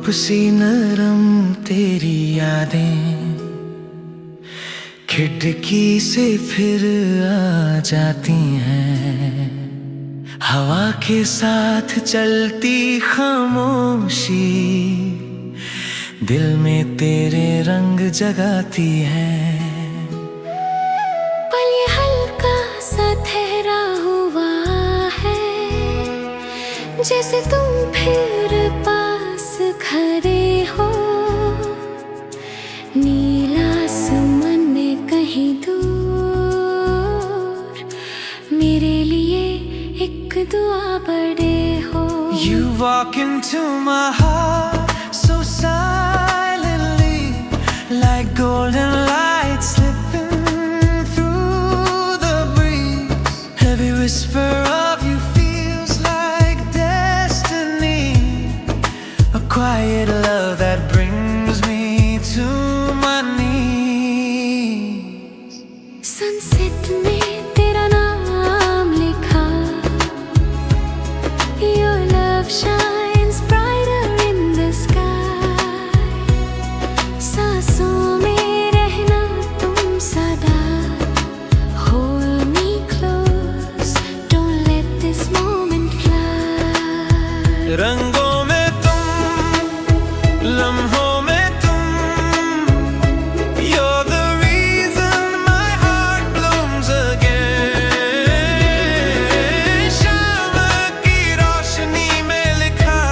सी नरम तेरी यादें खिड़की से फिर आ जाती हैं। हवा के साथ चलती खामोशी दिल में तेरे रंग जगाती है। पल ये हल्का सा ठहरा हुआ है, जैसे तुम फिर पास खड़े हो। नीला आसमान में कहीं दूर मेरे लिए एक दुआ बड़े हो। You walk into my heart so silently, like golden light slipping through the breeze. Every whisper of you feels like destiny, a quiet love that brings me to my knees. Sunset में तेरा नाम लिखा, Your love shines brighter in the sky. सांसों में रहना तुम सदा, hold me close, don't let this moment fly. रंगों में तुम, लम्हों में तुम, you're the reason my heart blooms again. शाम की रोशनी में लिखा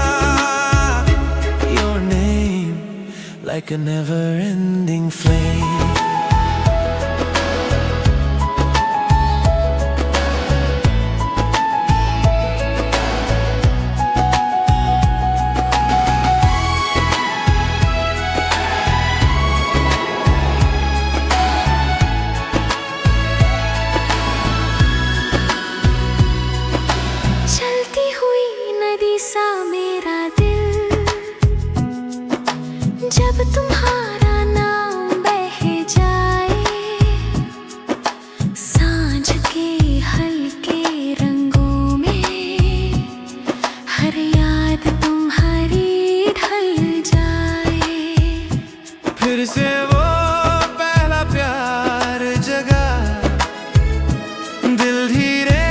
your name like a never-ending flame. चलती हुई नदी सा मेरा दिल, जब तुम्हारा नाम बह जाए। सांझ के हल्के रंगों में हर याद तुम्हारी ढल जाए। फिर से वो पहला प्यार जगा, दिल धीरे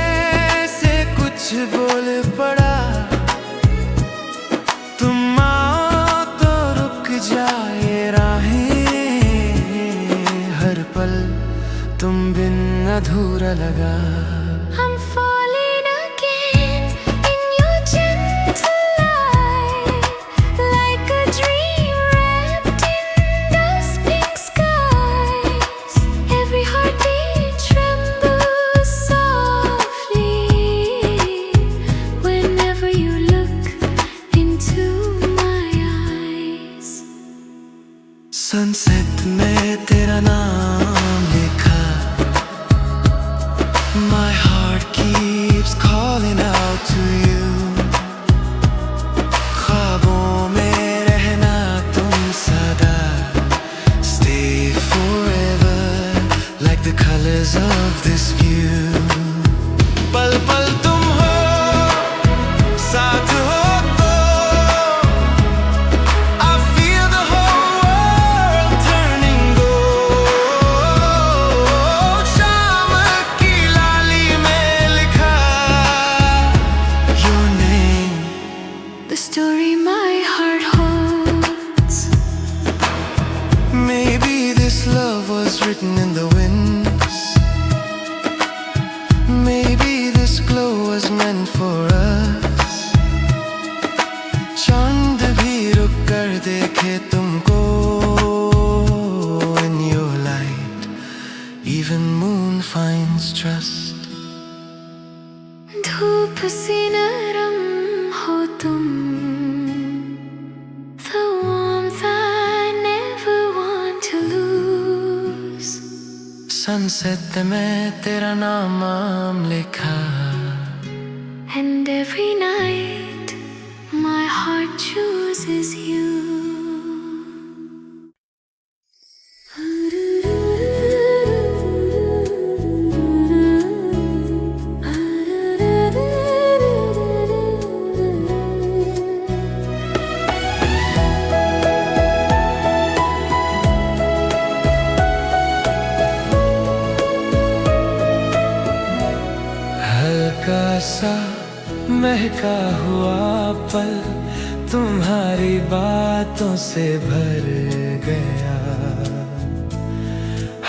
से कुछ बोल पड़ा। तुम आओ तो रुक जाए राहें, हर पल तुम बिन अधूरा लगा। I'm falling again in your gentle light, like a dream wrapped in those pink skies. Every heartbeat trembles softly whenever you look into my eyes. Sunset में तेरा नाम लिखा, my heart keeps calling out to you. ख्वाबों में रहना तुम सदा, stay forever like the colors of this view. पल पल तुम हो, साथ हो तो I feel the whole world turning gold. शाम की लाली में लिखा your name. The story my heart holds. Maybe this love was written in the winds. Maybe this glow was meant for us. चांद भी रुक कर देखे तुमको, in your light even moon finds trust. धूप सी नरम हो तुम, the warmth I never want to lose. Sunset में तेरा नाम लिखा, And every night my heart chooses you. सा महका हुआ पल तुम्हारी बातों से भर गया।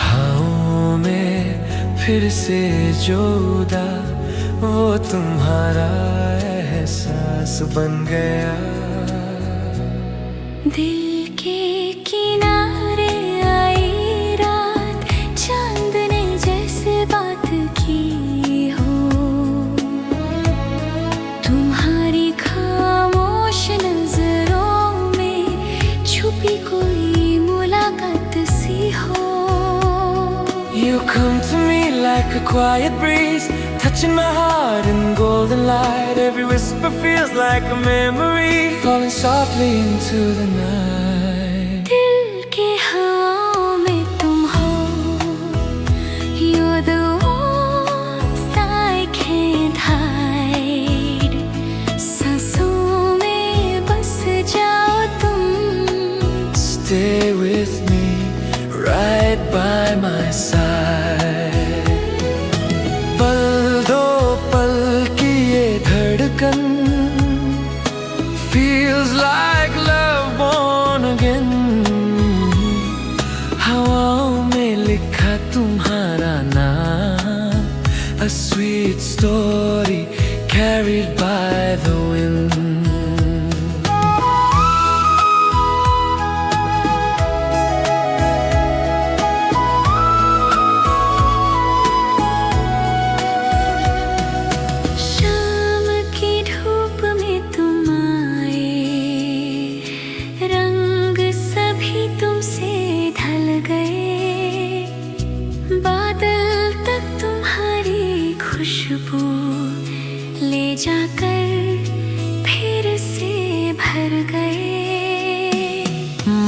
हाँ में फिर से जुदा वो तुम्हारा एहसास बन गया। दिल के किनारे आई रात, चांद ने जैसे बात की हो। तुम्हारी खामोश नजरों में छुपी कोई मुलाकात सी हो। You come to me like a quiet breeze, touching my heart in golden light. Every whisper feels like a memory, falling softly into the night. दिल के हवाओं में तुम हो, you're the warmth I can't hide. सांसों में बस जाओ तुम, Stay with me, right by my side. पल दो पल की ये धड़कन feels like love born again. हवाओं में लिखा तुम्हारा नाम, a sweet story carried by the wind. शाम की धूप में तुम आए, रंग सभी तुमसे ढल गए। बादल तक तुम्हारी खुशबू ले जाकर फिर से भर गए।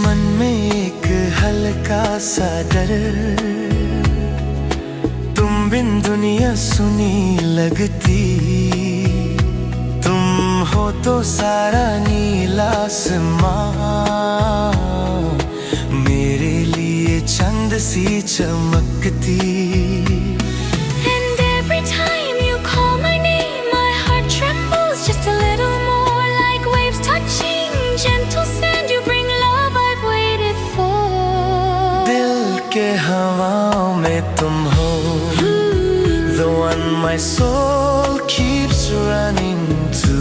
मन में एक हल्का सा डर, तुम बिन दुनिया सुनी लगती। तुम हो तो सारा नीला आसमां मेरे लिए चंद सी चमकती। And every time you call my name, my heart trembles just a little more, like waves touching gentle sand. You bring love I've waited for. दिल के हवाओं में तुम हो, the one my soul keeps running to.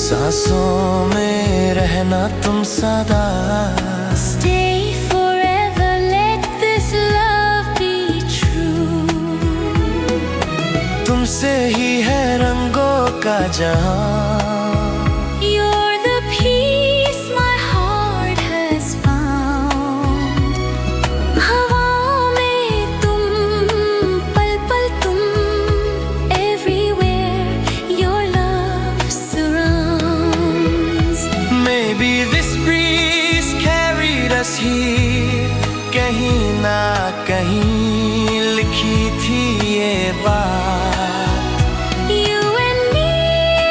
सांसों में रहना तुम सदा, Stay forever, let this love be true. तुमसे ही है रंगों का जहां। You're the peace my heart has found. हवाओं में तुम, पल पल तुम, everywhere your love surrounds. Maybe this breeze carried us here, कहीं ना कहीं लिखी थी ये बात। You and me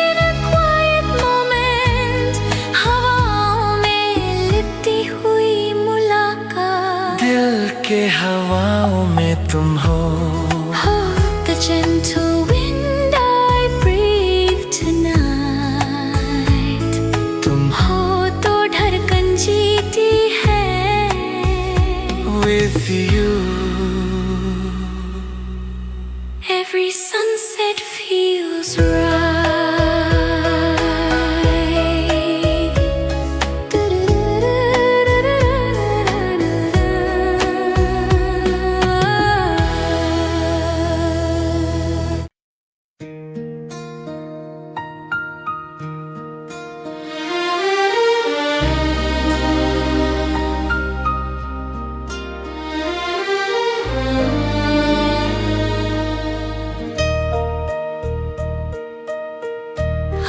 in a quiet moment, हवाओं में लिपटी हुई मुलाकात। दिल के हवाओं में तुम हो, Oh, the gentle wind I breathe tonight. तुम हो तो धड़कन जीती है। with you. Every sunset feels right.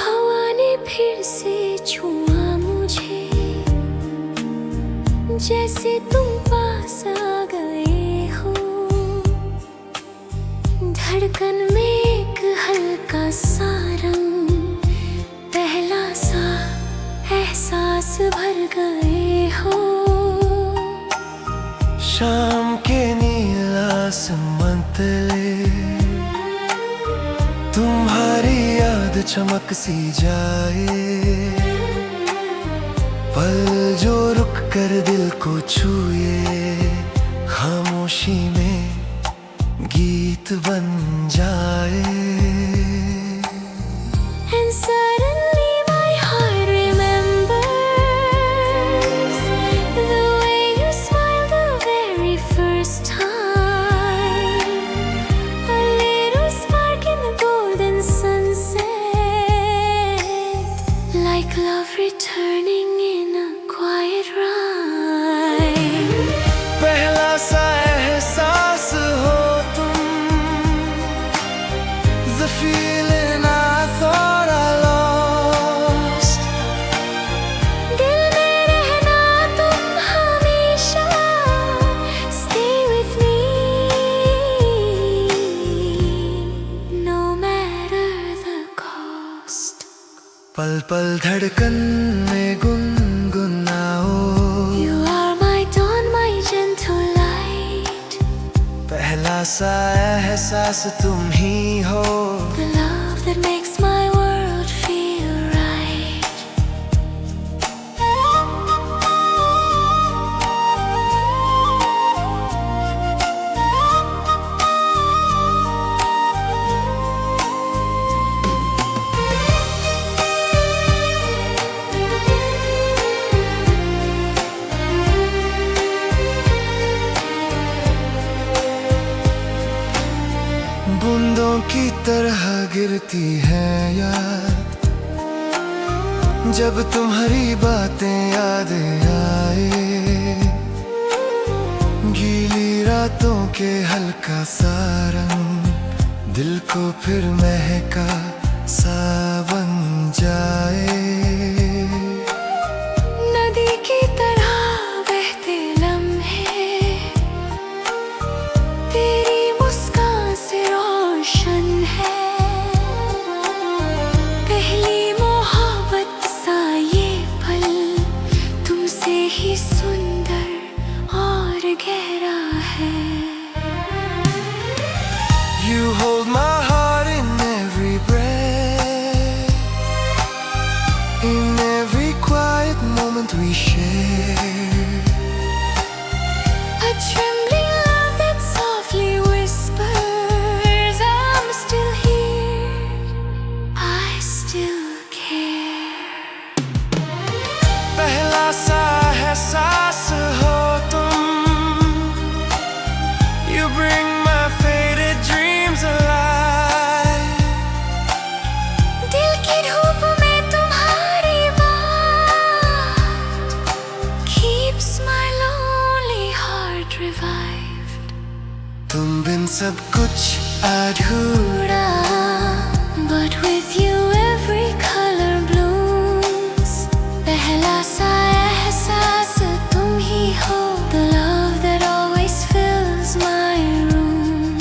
हवा ने फिर से छुआ मुझे, जैसे तुम पास आ गए हो। धड़कन में एक हल्का सा रंग, पहला सा एहसास भर गए हो। शाम के नीला आसमान तले याद चमक सी जाए, पल जो रुक कर दिल को छुए, खामोशी में गीत बन जाए। And suddenly my heart remembers the way you smiled the very first time. A little spark in the golden sunset, like love returning in a quiet rhyme. पहला सा एहसास हो तुम, the feeling I thought I lost. दिल में रहना तुम हमेशा, stay with me, no matter the cost. पल पल धड़कन में गुनगुनाओ, You are my dawn, my gentle light, पहला सा एहसास तुम ही हो। the love that makes my world feel right. बूंदों की तरह गिरती है याद, जब तुम्हारी बातें याद आए, गीली रातों के हल्का सा रंग दिल को फिर महका सा बन जाए। नदी की तरह बहते लम्हे, तेरी मुस्कान से रोशन है, पहली मोहब्बत सा ये पल, तुमसे ही सुंदर और गहरा है। You hold my heart in every breath, in every quiet moment we share. A trembling love that softly whispers, I'm still here, I still care. पहला सा एहसास हो तुम, you bring my faded dreams alive. दिल की धूप में तुम्हारी बात keeps my lonely heart revived. तुम बिन सब कुछ अधूरा, But with you every color blooms. पहला सा एहसास तुम ही हो, the love that always fills my room.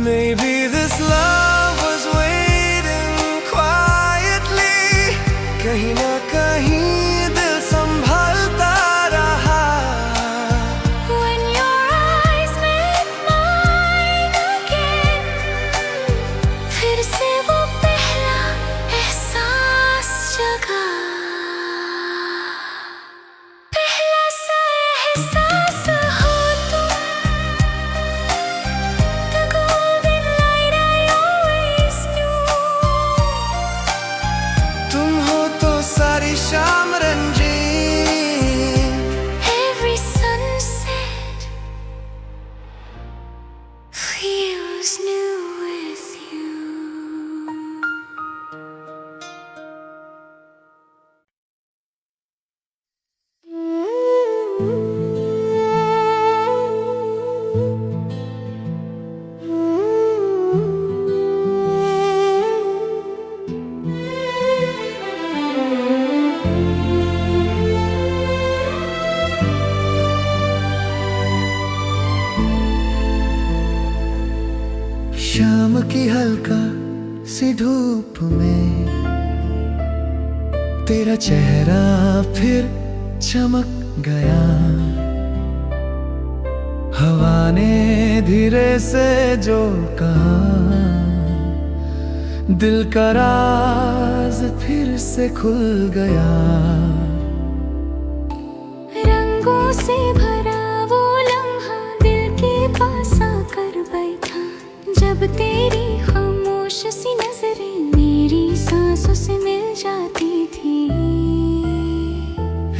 maybe this love was waiting quietly, कहीं ना कहीं दिल संभालता रहा। When your eyes met mine again, फिर से वो पहला एहसास जगा। पहला सा एहसास हो तुम, the golden light I always knew. तुम हो तो सारी शाम रंगीन, Every sunset feels new with you. शाम की हल्का सी धूप में तेरा चेहरा फिर चमक गया। हवा ने धीरे से जो कहा, दिल का राज फिर से खुल गया। रंगों से भरा वो लम्हा दिल के पास आकर बैठा, जब तेरी खामोश सी नजरें मेरी सांसों से मिल जाती थी।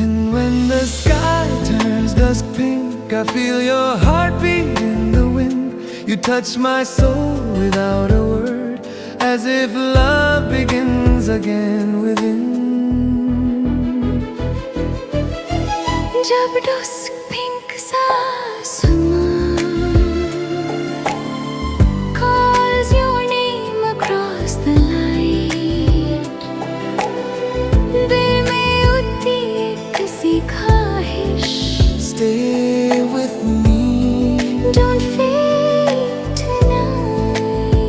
And when the sky turns dusk pink, I feel your heartbeat in the wind. You touch my soul without a word, as if love begins again within. जब dusk pink सा आसमां calls your name across the light, दिल में उठती एक सी ख्वाहिश, Stay with me, don't fade tonight.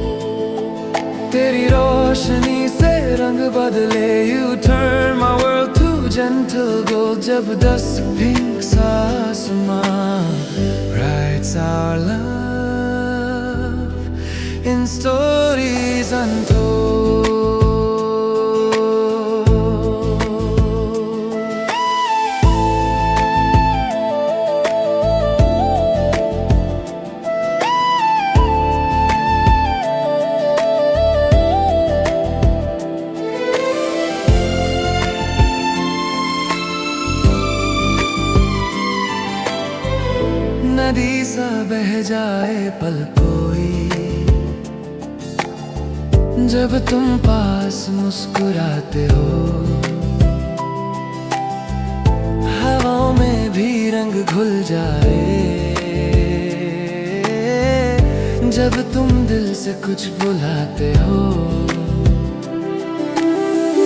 तेरी रोशनी से रंग बदले, you turn my world to gentle gold. जब dusk pink सा आसमां writes our love in stories untold. नदी सा बह जाए पल कोई, जब तुम पास मुस्कुराते हो। हवाओं में भी रंग घुल जाए, जब तुम दिल से कुछ बुलाते हो।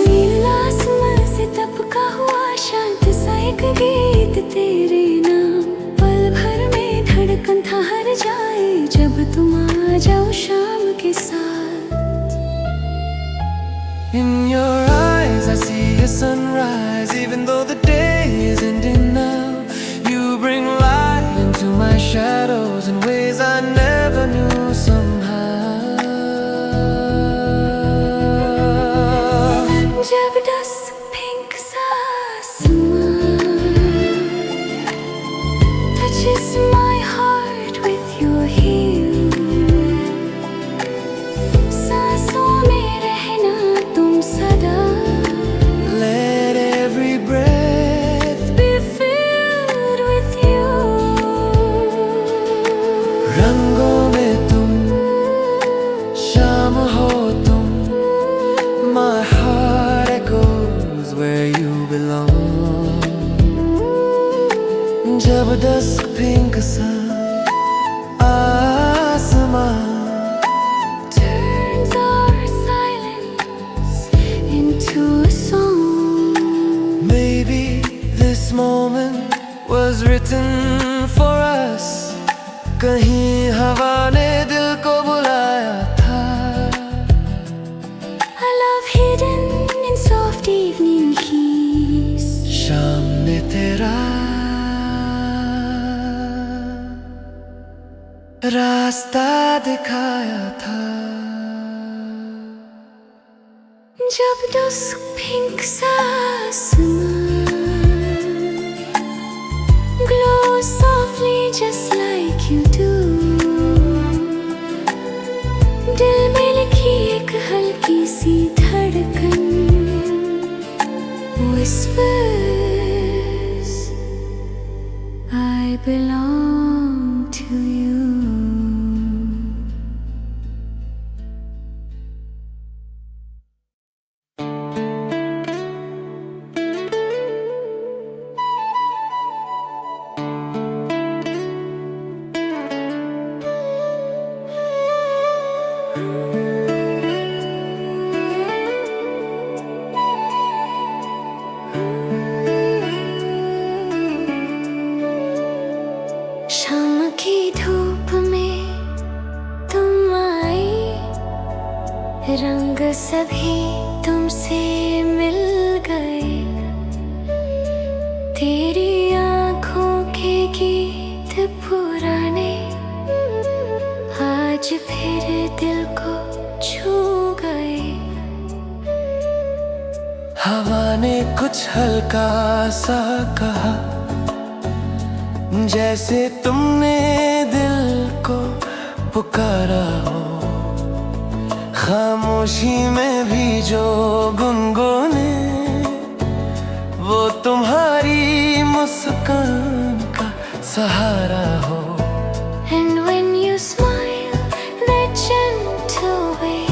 नीला आसमां से तपका हुआ शांत सा एक गीत तेरे नाम, पल भर में धड़कन ठहर जाए जब तुम आ जाओ शाम के साथ। In your eyes I see a sunrise, even though the day is ending now. You bring light into my shadows in ways I never knew somehow. जब dusk pink सा आसमां touches my heart with your hue, सांसों में रहना तुम सदा, Let every breath be filled with you. रंगों में तुम, शाम हो तुम, my heart echoes where you belong. जब dusk pink सा आसमां Turns our silence into a song. maybe this moment was written for us. कहीं हवा ने दिल को बुलाया था। A love hidden in soft evening keys. शाम ने तेरा रास्ता दिखाया था। जब dusk pink सा आसमां glows softly just like you do, दिल में लिखी एक हल्की सी धड़कन whispers I belong to you. शाम की धूप में तुम आई, रंग सभी तुमसे मिल गए, तेरी आँखों के गीत पुराने आज फिर दिल को छू गए। हवा ने कुछ हल्का सा कहा, जैसे तुमने दिल को पुकारा हो। खामोशी में भी जो गुनगुने, वो तुम्हारी मुस्कान का सहारा हो। And when you smile that gentle way,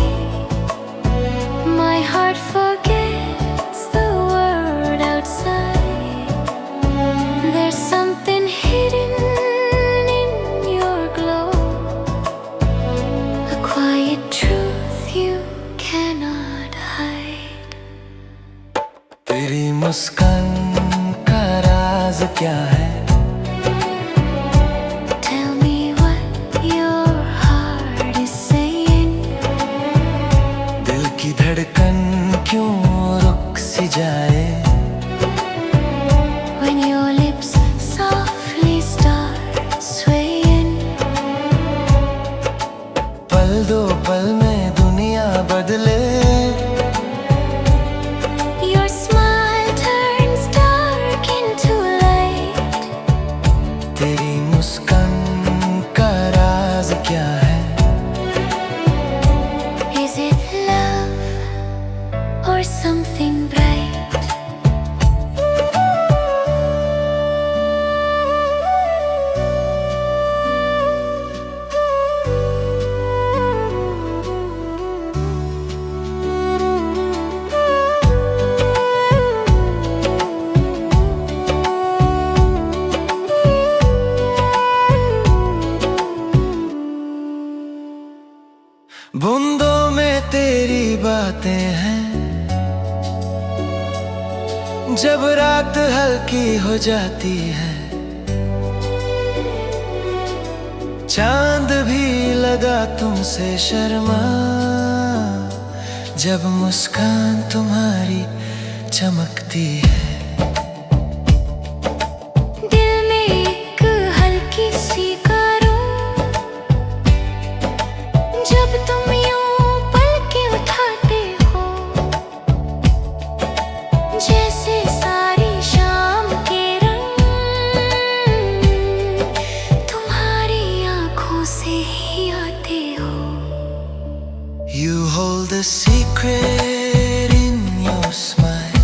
my heart forgets the world outside. There's something hidden in your glow, a quiet truth you cannot hide. तेरी मुस्कान का राज क्या है? Tell me what your heart is saying. दिल की धड़कन क्यों रुक सी जाए? When your lips softly start swaying. पल दो पल में दुनिया बदले, Your smile turns dark into light. तेरी मुस्कान का राज क्या है? Is it love or something bright? बूंदों में तेरी बातें हैं, जब रात हल्की हो जाती है। चांद भी लगा तुमसे शर्मा, जब मुस्कान तुम्हारी चमकती है। दिल में एक हल्की सी करूं, जब तुम यूं पलकें उठाते हो। जैसे सारी शाम के रंग तुम्हारी आंखों से ही आते हो। You hold the secret in your smile,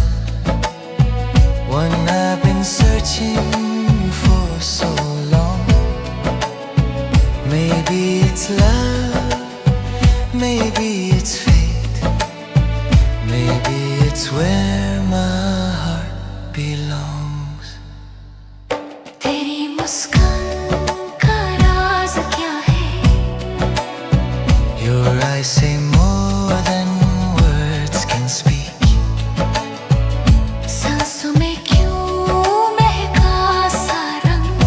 one I've been searching for so long. Maybe it's love, maybe it's fate, maybe it's where my heart belongs. तेरी मुस्कान का राज क्या है? Your eyes say more than words can speak. सांसों में क्यों महका सा रंग?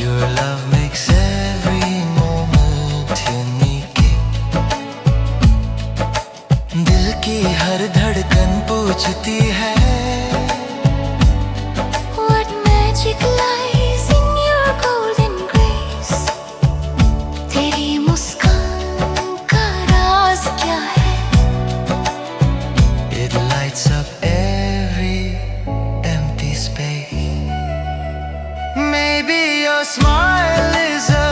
Your love makes every moment unique. दिल की हर धड़कन पूछती है, What magic lies in your golden grace? तेरी मुस्कान का राज क्या है? it lights up every empty space. Maybe your smile is a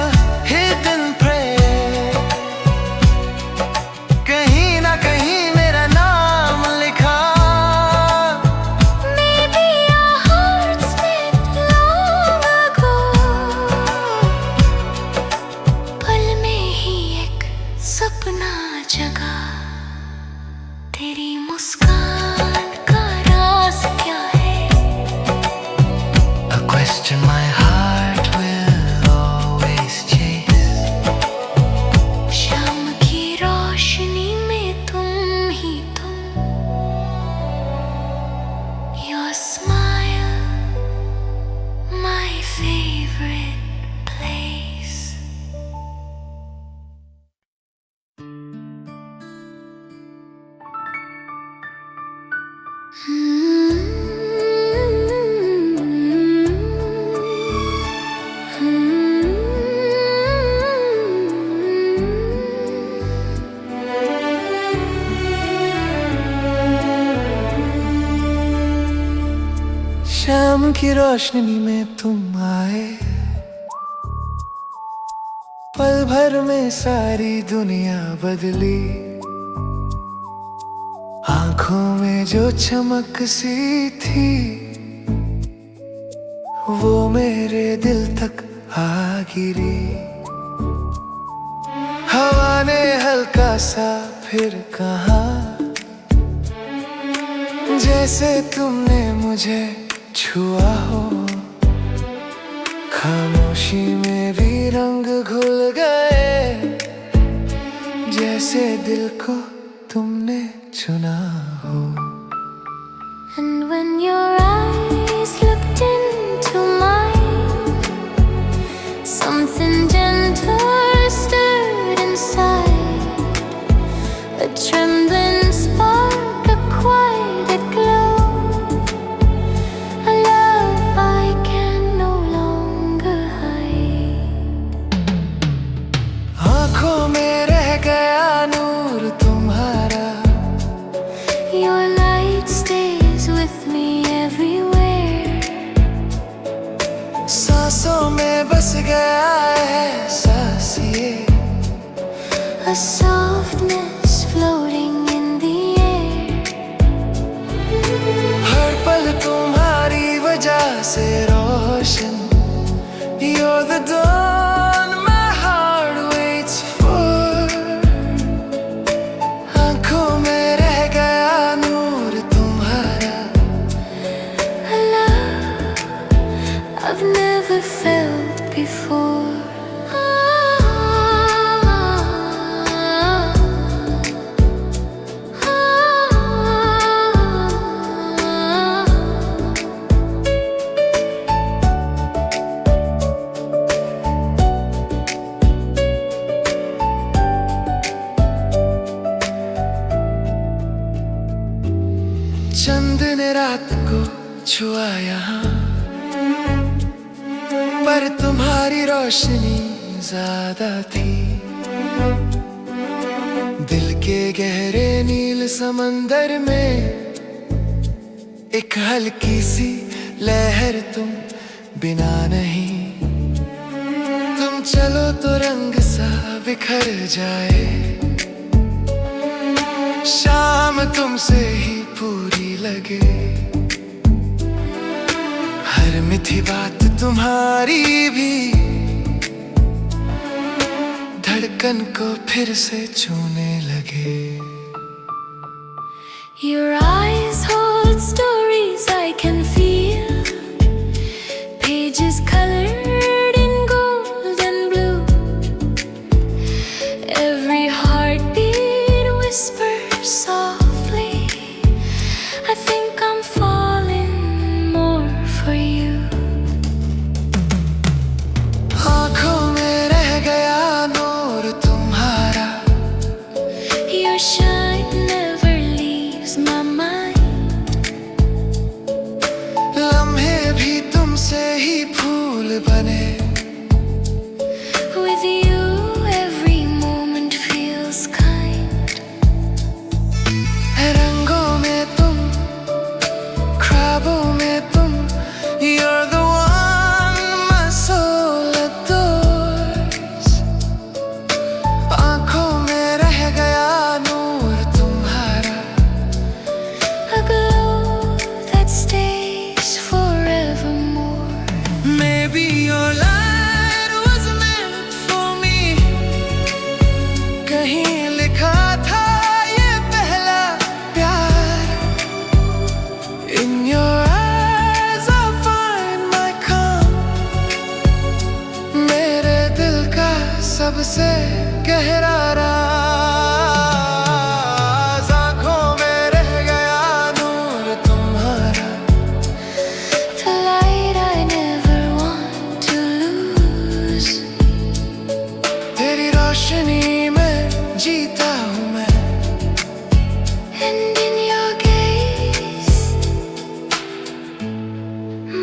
hidden prayer, कहीं ना कहीं मेरा नाम लिखा। Maybe our hearts met long ago. पल में ही एक सपना जगा। तेरी मुस्कान का राज क्या है? A question my heart will always chase. शाम की रोशनी में तुम ही तुम। Your smile, my favorite place. की रोशनी में तुम आए, पल भर में सारी दुनिया बदली। आंखों में जो चमक सी थी वो मेरे दिल तक आ गिरी। हवा ने हल्का सा फिर कहा, जैसे तुमने मुझे छुआ हो। खामोशी में भी रंग घुल गए, जैसे दिल को तुमने चुना हो। And when your eyes looked into mine, something gentle stirred inside. A trembling spark, a quiet glow, a love I can no longer hide. आँखों में रह गया नूर तुम्हारा, Your light stays with me everywhere. सांसों में बस गया एहसास ये, A softness floating in the air. हर पल तुम्हारी वजह से रोशन। You're the dawn my heart waits for. आँखों में रह गया नूर तुम्हारा, A love I've never felt before. चंद ने रात को छुआ यहाँ, पर तुम्हारी रोशनी ज्यादा थी। दिल के गहरे नील समंदर में एक हल्की सी लहर तुम बिना नहीं। तुम चलो तो रंग सा बिखर जाए, शाम तुमसे ही पूरी लगे। हर मीठी बात तुम्हारी भी धड़कन को फिर से छूने लगे। Your eyes hold stories I can feel, pages colored in gold and blue. Every heartbeat whispers softly, I think I'm falling more for you. आँखों में रह गया नूर तुम्हारा, Your shine never leaves my mind. लम्हे भी तुमसे ही फूल बने। With you every moment feels kind. रंगों में तुम, ख्वाबों में तुम, You're the one my soul adores. आँखों में रह गया नूर तुम्हारा, A glow that stays forevermore. Maybe your light was meant for me. कहीं लिखा था ये पहला प्यार। In your eyes I find my calm. मेरे दिल का सबसे गहरा राज, आँखों में रह गया नूर तुम्हारा। The light I never want to lose. तेरी रोशनी में जीता हूँ मैं, And in your gaze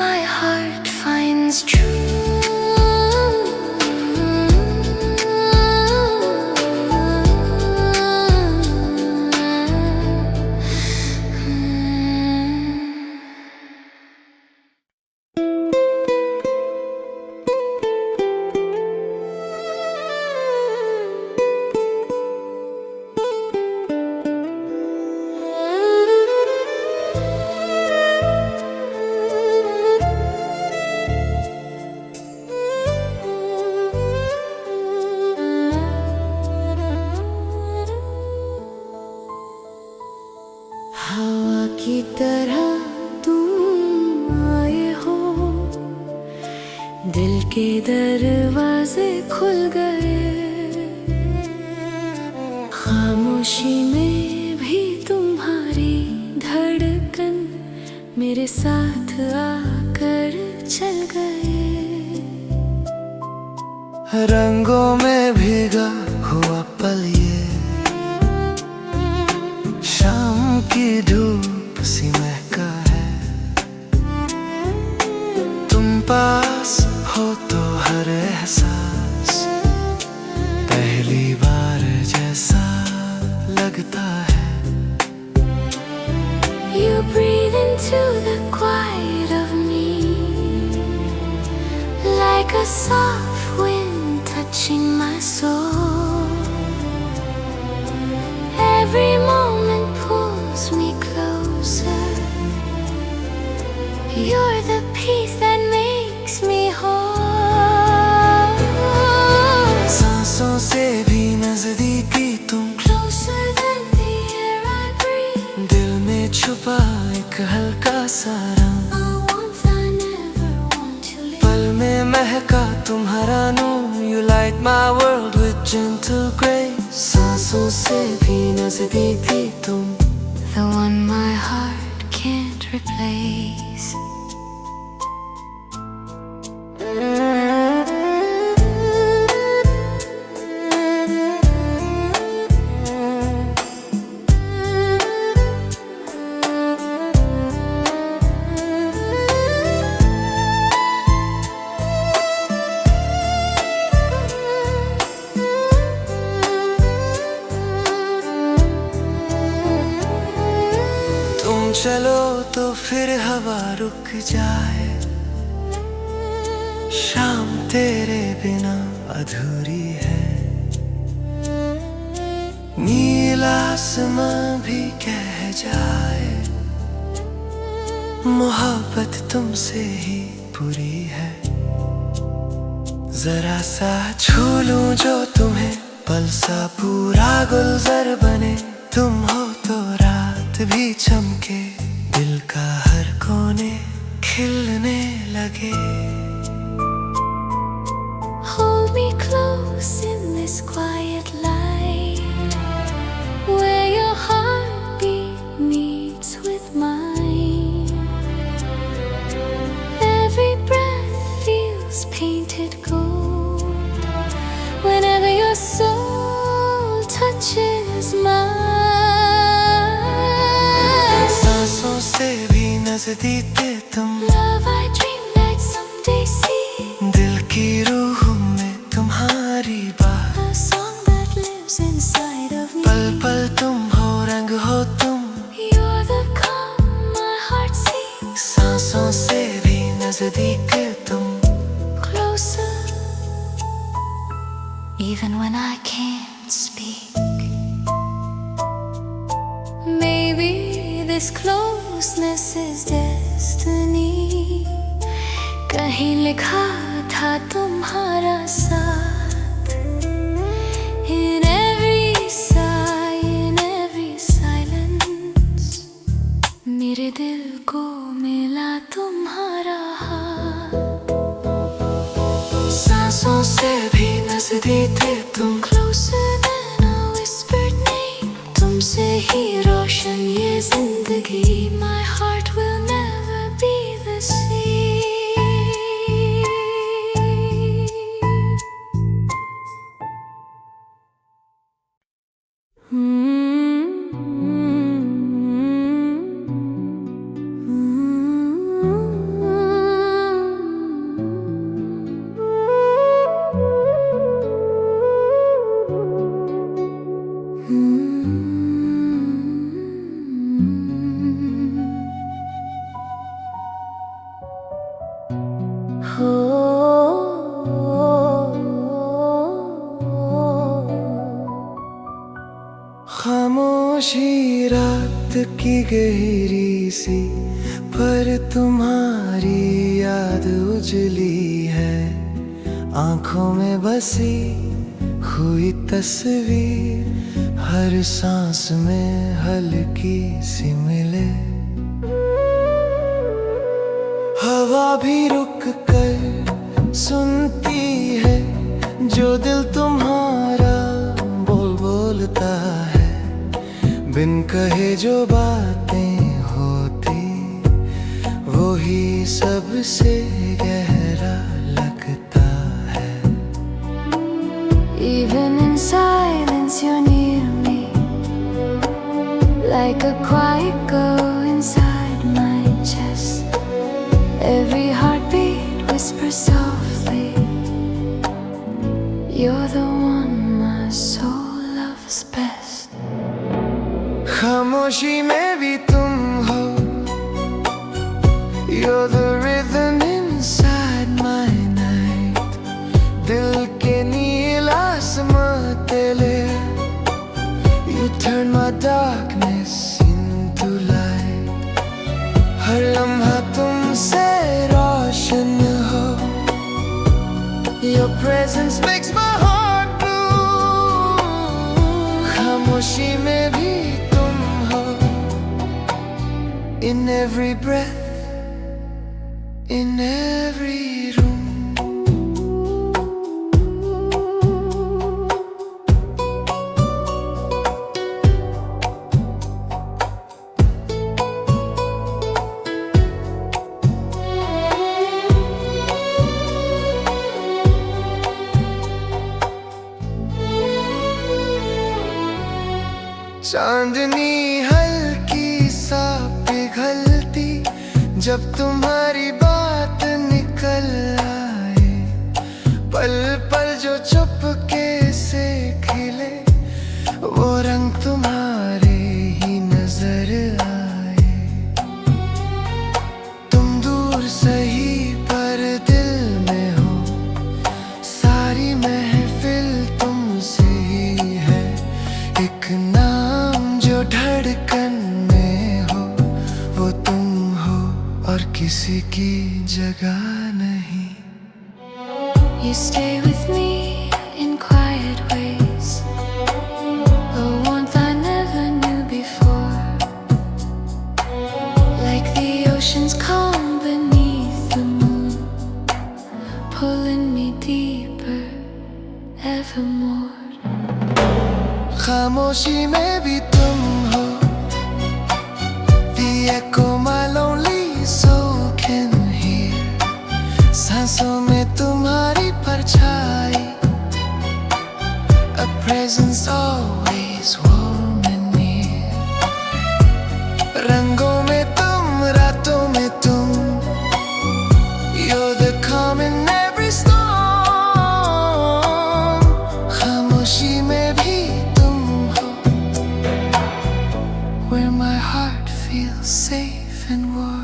my heart finds truth. के दरवाजे खुल गए, खामोशी में भी तुम्हारी धड़कन मेरे साथ आकर चल गए। रंगों में भीगा हुआ पल ये, शाम की धूप सी महका है। तुम पास हो तो हर एहसास पहली बार जैसा लगता है। You breathe into the quiet of me, like a soft wind touching my soul. Every moment pulls me closer. You're the peace that makes me whole. सांसों से भी नजदीकी तुम, Closer than the air I breathe. दिल में छुपा एक हल्का सा रंग, A warmth I never want to leave. पल में महका तुम्हारा नूर। You light my world with gentle grace. सांसों से भी नजदीकी तुम, The one my heart can't replace. तुम चलो तो फिर हवा रुक जाए, शाम तेरे बिना अधूरी है। नीला आसमां भी कह जाए, मोहब्बत तुमसे ही पूरी है। जरा सा छू लूं जो तुम्हें, पल सा पूरा गुलजार बने। तुम हो तो रात भी चमके, दिल का हर कोने खिलने लगे। Hold me close in this quiet light, where your heartbeat meets with mine. Every breath feels painted gold, whenever your soul touches mine. सांसों से भी नजदीक थे तुम, Love I dreamed I'd someday see, दिल की रूह में तुम्हारी बात। a song that lives inside of me. पल पल तुम हो, रंग हो तुम, You're the calm my heart seeks. सांसों से भी नजदीक तुम। Closer, even when I can't speak. Maybe this closeness is destiny. कहीं लिखा था तुम्हारा साथ, in every sigh, in every silence. मेरे दिल को मिला तुम्हारा हाथ। सांसों से भी नजदीक थे तुम, Closer than a whispered name. तुमसे ही रोशन ये जिंदगी, my heart will never be the same. खामोशी रात की गहरी सी, पर तुम्हारी याद उजली है। आंखों में बसी हुई तस्वीर, हर सांस में हल्की सी मिले। हवा भी रुक कर सुनती है जो दिल तुम्हारा बोलता है, बिन कहे जो बातें होती वही सबसे गहरा लगता है। Even in silence you're near me, like a quiet glow inside my chest. Every heartbeat whispers softly, you're the one my soul loves best. खामोशी में भी तुम हो, you're the rhythm inside my night. दिल के नील आसमां तेरे, you turn my darkness into light. हर लम्हा तुमसे रोशन हो, your presence makes my heart blue. खामोशी में भी तुम हो, in every breath, in every room. चांदनी हल्की सा पिघलती जब तुम्हारी बात निकल आए, पल पल जो चुपके से खिले वो रंग तुम्हारे ही नजर आए। तुम दूर सही पर दिल में हो, सारी महफिल तुमसे ही है। एक नाम जो धड़कन में हो वो तुम हो और किसी की जगह नहीं। You stay with me in quiet ways, a warmth I never knew before, like the ocean's calm beneath the moon, pulling me deeper evermore. खामोशी में भी तुम हो, the echo my lonely soul can hear. सांसों में तुम्हारी परछाई, a presence always warm and near. रंगों में तुम, रातों में तुम, you're the calm in every storm. खामोशी में भी where my heart feels safe and warm.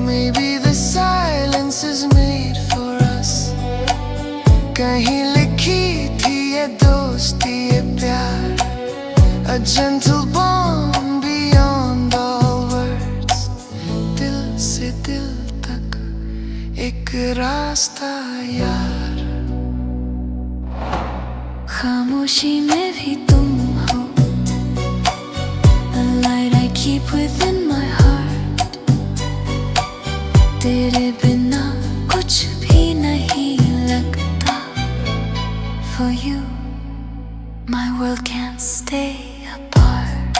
Maybe the silence is made for us. कहीं लिखी थी ये दोस्ती ये प्यार, a gentle bond beyond all words. दिल से दिल तक एक रास्ता यार। खामोशी में भी तुम हो, a light I keep within my heart. तेरे बिना कुछ भी नहीं लगता, for you my world can't stay apart.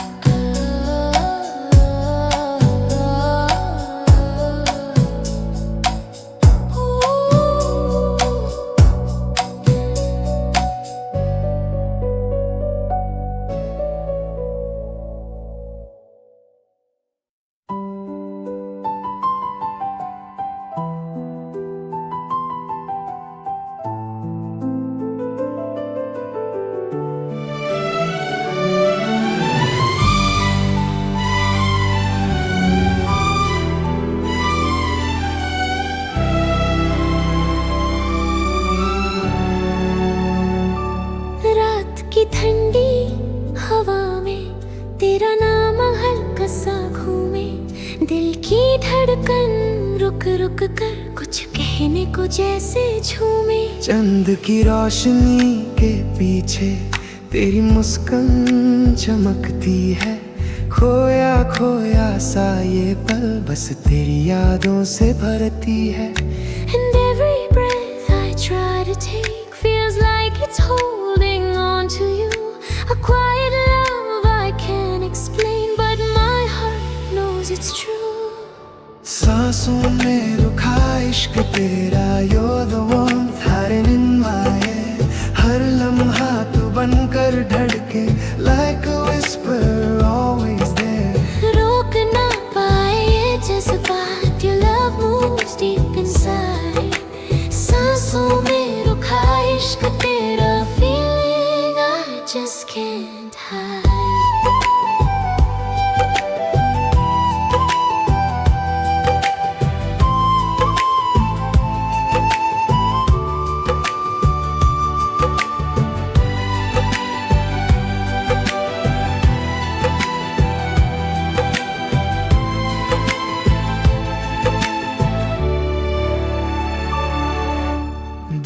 रुक कर कुछ कहने को जैसे झूमे। चंद की रोशनी के पीछे तेरी मुस्कान चमकती है। खोया खोया सा ये पल बस तेरी यादों से भरती है। And every breath I try to take feels like it's holding on to you. A quiet love I can't explain, but my heart knows it's true. सांसों में रुका इश्क तेरा, you're the warmth hiding in my air. हर लम्हा तू बनकर धड़के like a whisper always there. रोक ना पाए ये जज्बात, your love moves deep inside. सांसों में रुका इश्क तेरा, feeling I just can't hide.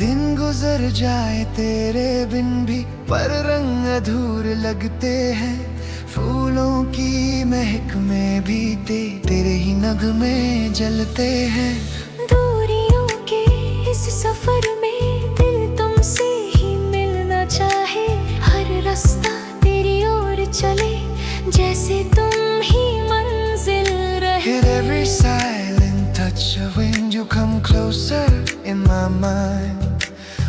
दिन गुजर जाए तेरे बिन भी पर रंग अधूरे लगते हैं। फूलों की महक में भी तेरे ही नगमे जलते हैं। दूरियों के इस सफर में दिल तुमसे ही मिलना चाहे। हर रास्ता तेरी ओर चले जैसे तुम ही मंजिल रहे। Hit every silent touch of when you come closer in my mind.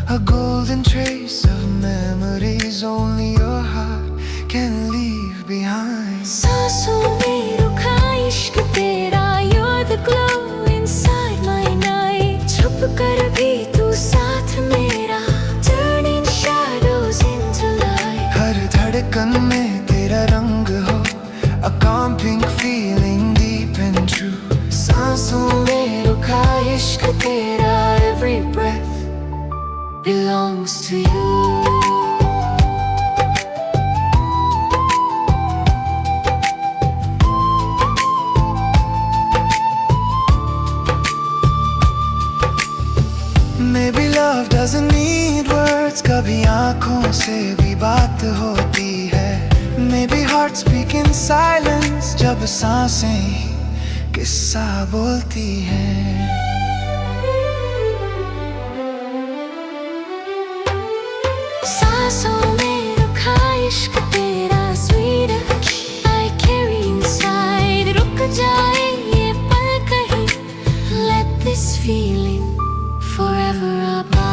A golden trace of memories only your heart can leave behind. सांसों में रुका इश्क तेरा, you're the glow inside my night. छुप कर भी तू साथ मेरा, turning shadows into light. हर धड़कन में तेरा रंग हो, a calm pink feeling deep and true. सांसों में रुका इश्क तेरा, every breath belongs to you. Maybe love doesn't need words, कभी आँखों से भी बात होती है। Maybe hearts speak in silence, जब सांसें किस्सा बोलती हैं। सांसों में रुका इश्क तेरा, sweet I carry inside. रुक जाए ये पल कहीं, let this feeling forever abide.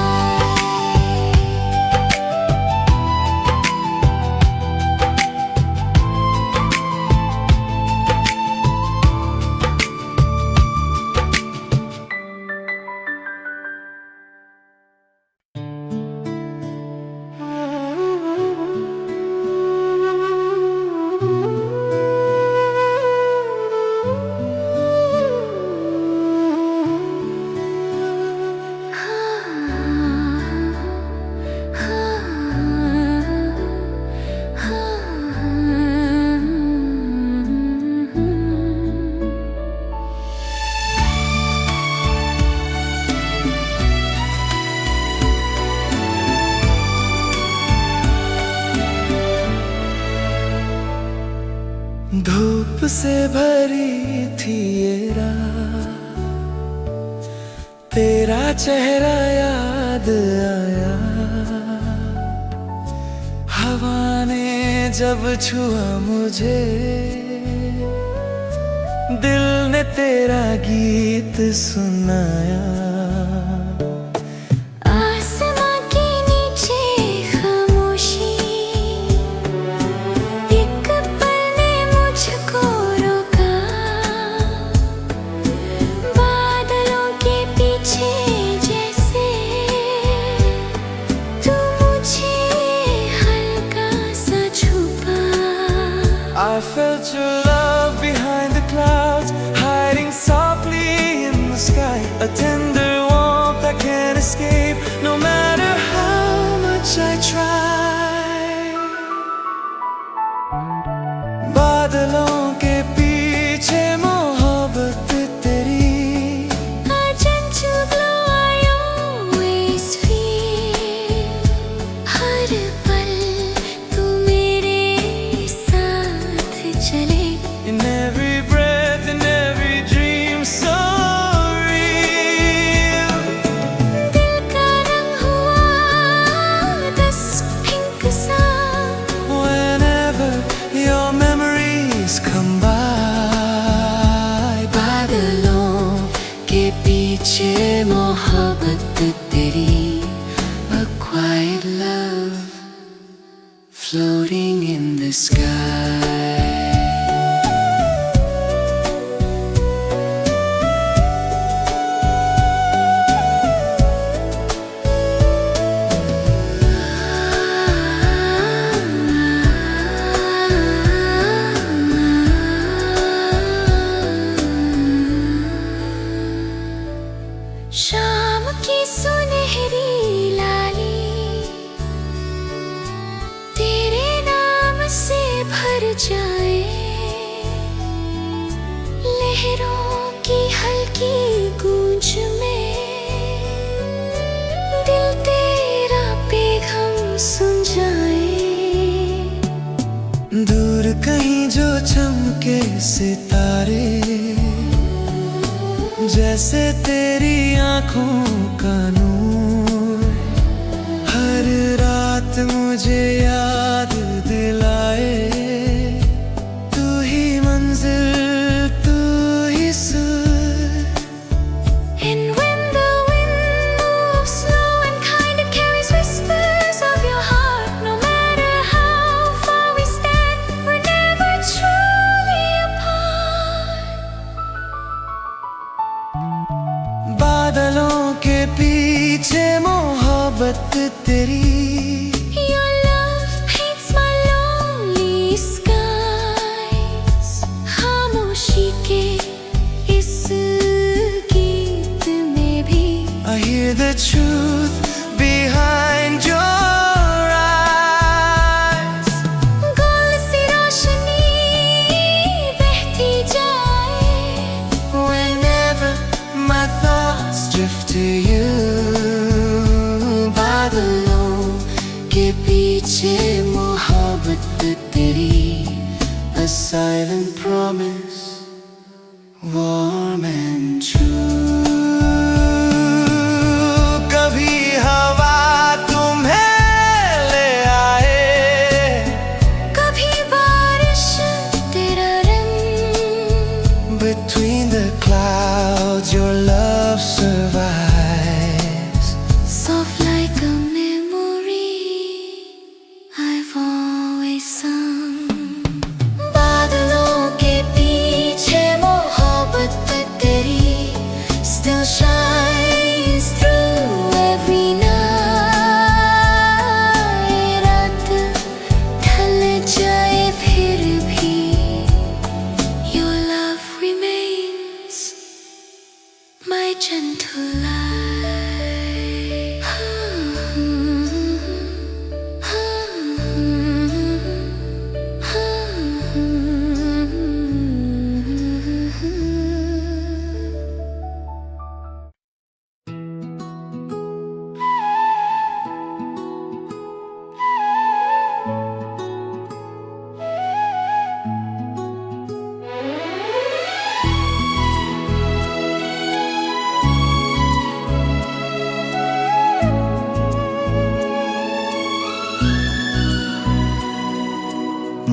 धूप से भरी थी ये रात, तेरा चेहरा याद आया। हवा ने जब छुआ मुझे, दिल ने तेरा गीत सुनाया। आसमां के नीचे खामोशी, एक पल ने मुझको रोका। बादलों के पीछे जैसे तू मुझे हल्का सा छुपा। I felt your love behind the clouds, hiding softly in the sky. A tender warmth I can't escape, no matter how much I try. बादलों के पीछे मोहब्बत तेरी, की सुनहरी लाली तेरे नाम से भर जाए, लहरों की हल्की गूंज में दिल तेरा पैगाम सुन जाए। दूर कहीं जो चमके सितारे, जैसे तेरी आंखों का नूर, हर रात मुझे याद दिलाए, तू ही मंजिल तू ही सुर। And when the wind moves slow and kind, it carries whispers of your heart. No matter how far we stand, we're never truly apart. बादलों के पीछे मोहब्बत तेरी, Your love paints my lonely skies. खामोशी के इस गीत में भी I hear the truth behind your eyes. गोल सी रोशनी बहती जाए, Whenever my thoughts drift to you, बादलों के पीछे मोहब्बत तेरी, a silent promise, warm and true. कभी हवा तुम्हें ले आए, कभी बारिश तेरा रंग, between the clouds your love survives. soft like a memory I've always sung. बादलों के पीछे मोहब्बत तेरी still shines through every night. रात ढल जाए फिर भी your love remains my gentle light.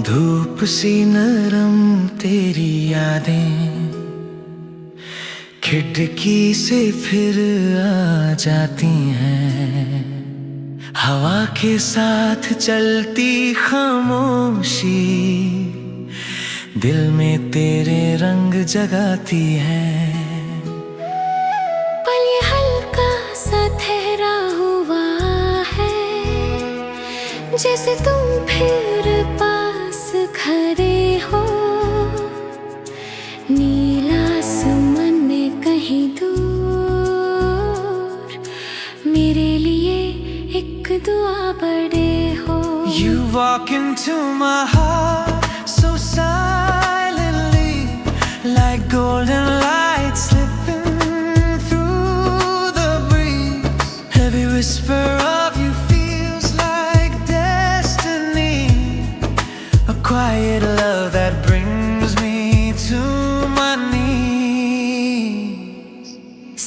धूप सी नरम तेरी यादें, खिड़की से फिर आ जाती हैं, हवा के साथ चलती खामोशी, दिल में तेरे रंग जगाती है। पल ये हल्का सा ठहरा हुआ है, जैसे तुम फिर पास खड़े हो, नीला आसमान में कहीं दूर, मेरे लिए एक दुआ बड़े हो। You walk into my heart so silently, like golden light slipping through the breeze. Every whisper of you feels like destiny, a quiet love that brings me to my knees.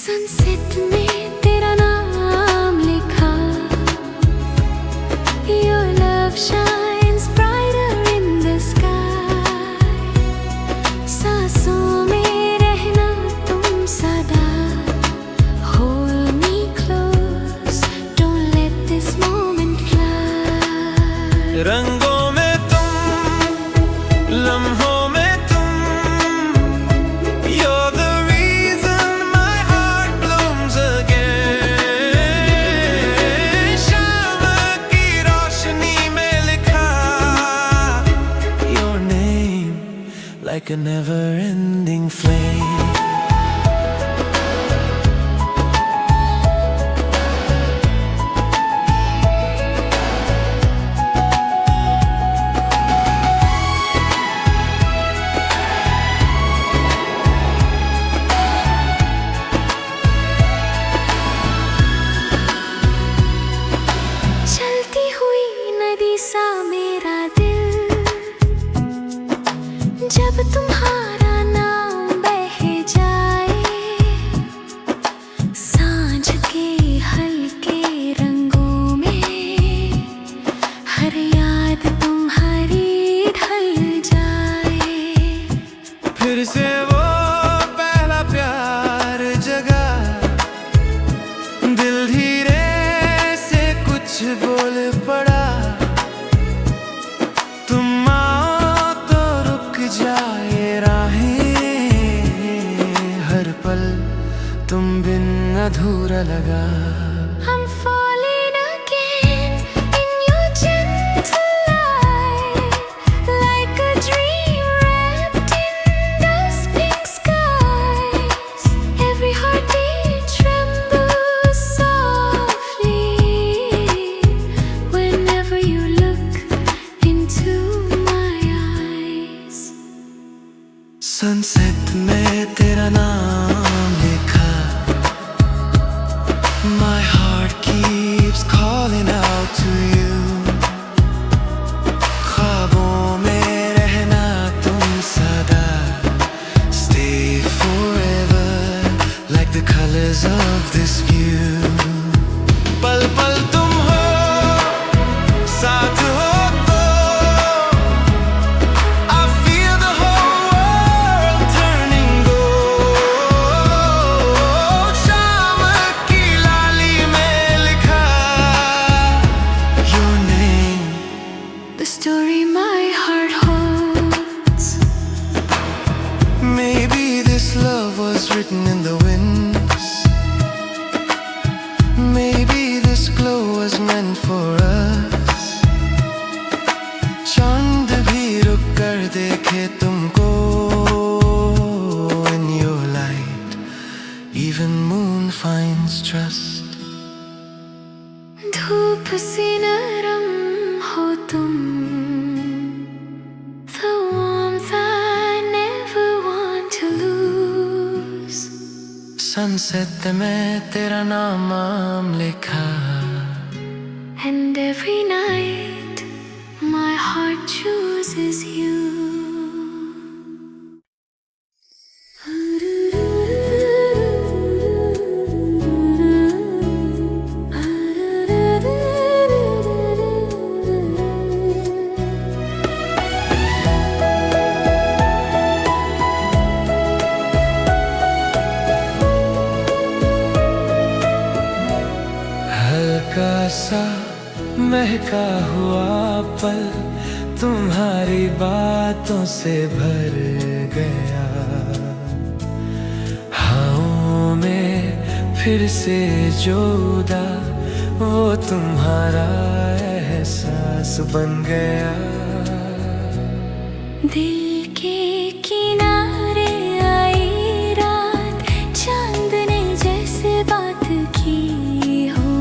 Sunset में तेरा नाम लिखा, your love shines brighter in the sky. सांसों में रहना तुम सदा, hold me close, don't let this moment fly. रंगों में तुम, लम्हों में तुम, you're the reason my heart blooms again. शाम की रोशनी में लिखा your name like a never-ending flame. अधूरा लगा। I'm falling again in your gentle light, like a dream wrapped in those pink skies. Every heartbeat trembles softly whenever you look into my eyes. Sunset में तेरा नाम लिखा, My heart keeps calling out to you. ख्वाबों में रहना तुम सदा, stay forever like the colors of this view. पल पल तुम हो, साथ हो तो I feel the whole world turning gold. शाम की लाली में लिखा your name. The story my heart holds. Maybe this love was written in the winds. Maybe this glow was meant for us. चांद भी रुक कर देखे तुमको, in your light even moon finds trust. धूप सी नरम हो तुम, the warmth I never want to lose. Sunset में तेरा नाम लिखा, And every night my heart chooses you. हल्का सा महका हुआ पल तुम्हारी बातों से भर गया। हाँ में फिर से जोदा वो तुम्हारा एहसास बन गया। दिल के किनारे आई रात, चांद ने जैसे बात की हो।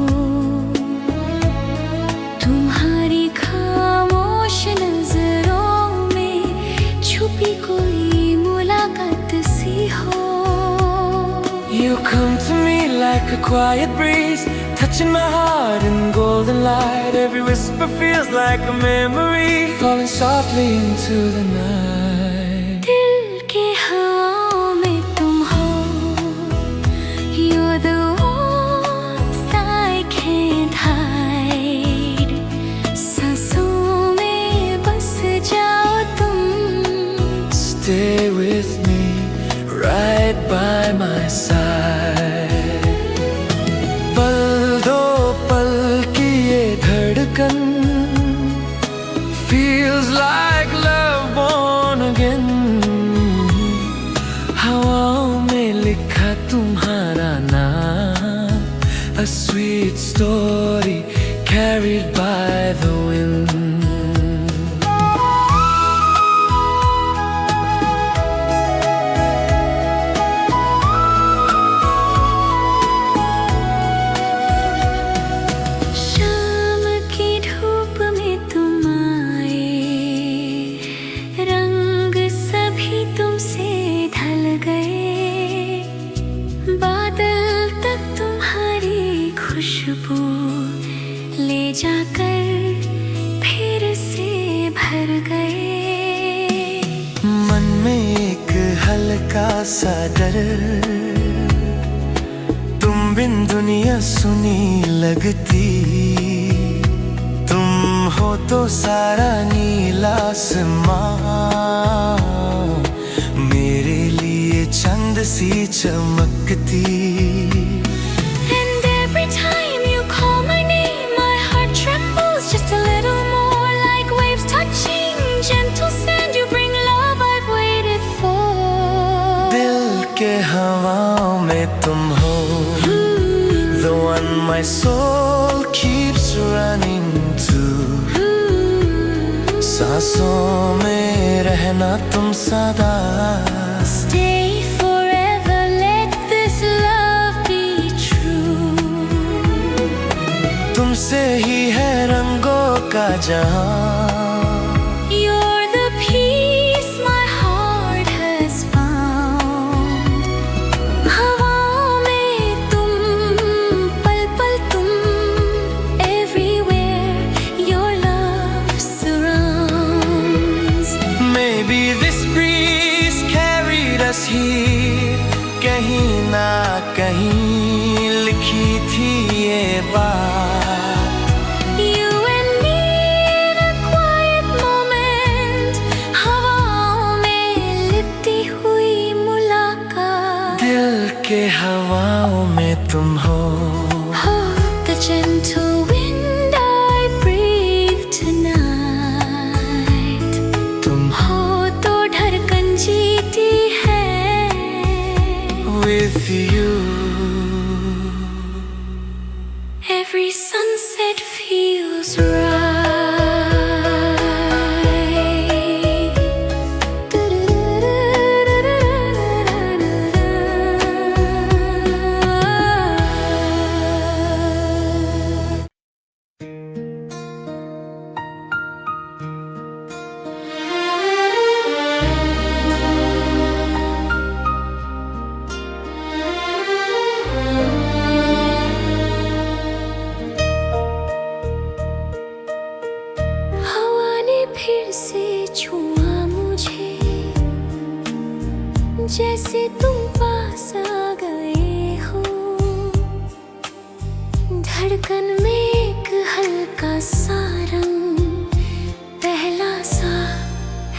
तुम्हारी खामोश नजरों में छुपी कोई मुलाकात सी हो। You come to me like a quiet breeze, touching my heart in golden light. Every whisper feels like a memory, falling softly into the night. दिल के हवाओं में तुम हो, you're the warmth I can't hide. सांसों में बस जाओ तुम, Stay with me, right by my side. पल दो पल की ये धड़कन feels like love born again. हवाओं में लिखा तुम्हारा नाम, a sweet story carried by the wind. शाम की धूप में तुम आए, रंग सभी तुमसे ढल गए। बादल तक तुम्हारी खुशबू ले जाकर फिर से भर गए। मन में एक हल्का सा डर, तुम बिन दुनिया सुनी लगती। तुम हो तो सारा नीला आसमां मेरे लिए चंद सी चमकती। And every time you call my name, my heart trembles just a little more, like waves touching gentle sand. You bring love I've waited for. दिल के हवाओं में तुम हो, one my soul keeps running to. सांसों में रहना तुम सदा. Stay forever, let this love be true. तुमसे ही है रंगों का जहां. You're the peace my heart has found. हवाओं में तुम, पल पल तुम, everywhere your love surrounds. Maybe this breeze carried us here. कहीं ना कहीं लिखी थी ये बात. You and me in a quiet moment. हवाओं में लिपटी हुई मुलाकात. दिल के हवाओं में तुम हो. Oh, the gentle wind I breathe tonight. तुम हो तो धड़कन जीती है. with you. Every sunset feels right. हवा ने फिर से छुआ मुझे, जैसे तुम पास आ गए हो. धड़कन में एक हल्का सा रंग, पहला सा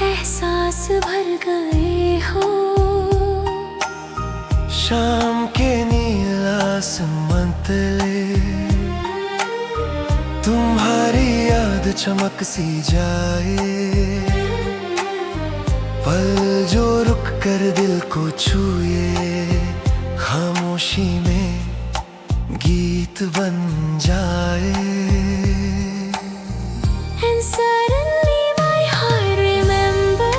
एहसास भर गए हो. शाम के नीला आसमान तले तुम्हारी याद चमक सी जाए. पल जो रुक कर दिल को छुए, खामोशी में गीत बन जाए. And suddenly my heart remembers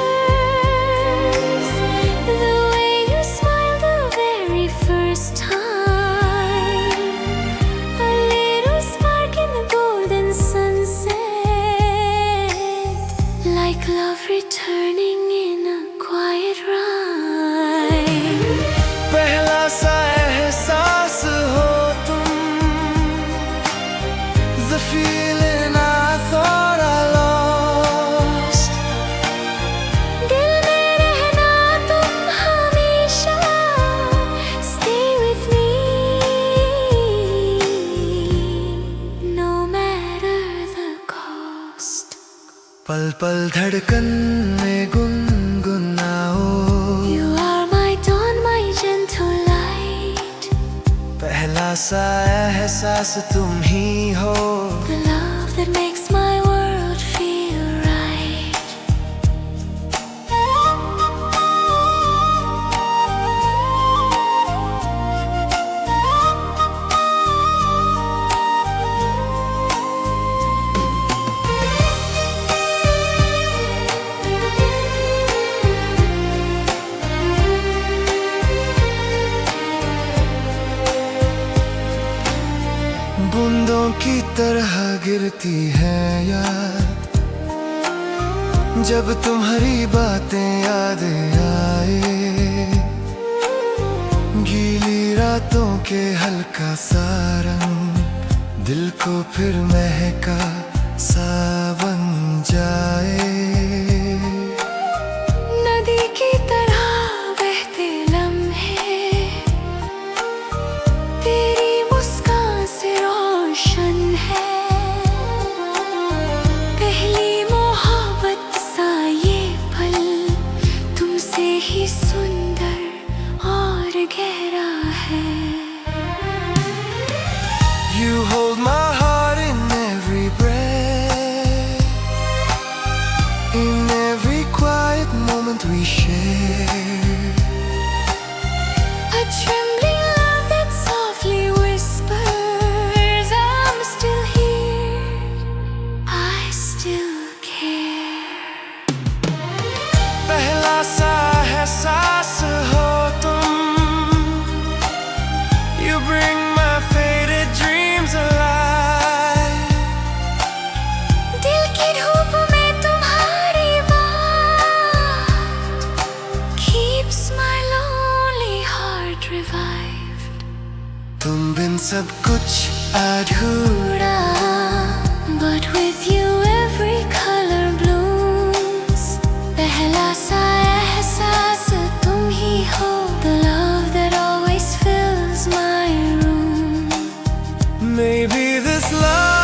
the way you smiled the very first time. A little spark in the golden sunset, like love returning in a quiet rhyme. पहला सा एहसास हो तुम. The feeling I thought I lost. दिल में रहना तुम हमेशा. Stay with me, no matter the cost. पल पल धड़कन में गुनगुनाओ. You are my dawn, my gentle light. पहला सा एहसास तुम ही हो. The love that makes my world feel right. बूंदों की तरह गिरती है याद, जब तुम्हारी बातें याद आए. गीली रातों के हल्का सा रंग, दिल को फिर महका सा बन जाए. नदी की तरह बहते लम्हे, तेरी मुस्कान से रोशन है. पहली मोहब्बत सा ये पल, तुमसे ही सुंदर और गहरा है. You hold my heart in every breath. कुछ अधूरा, but with you every color blooms. पहला सा एहसास तुम ही हो, the love that always fills my room. maybe this love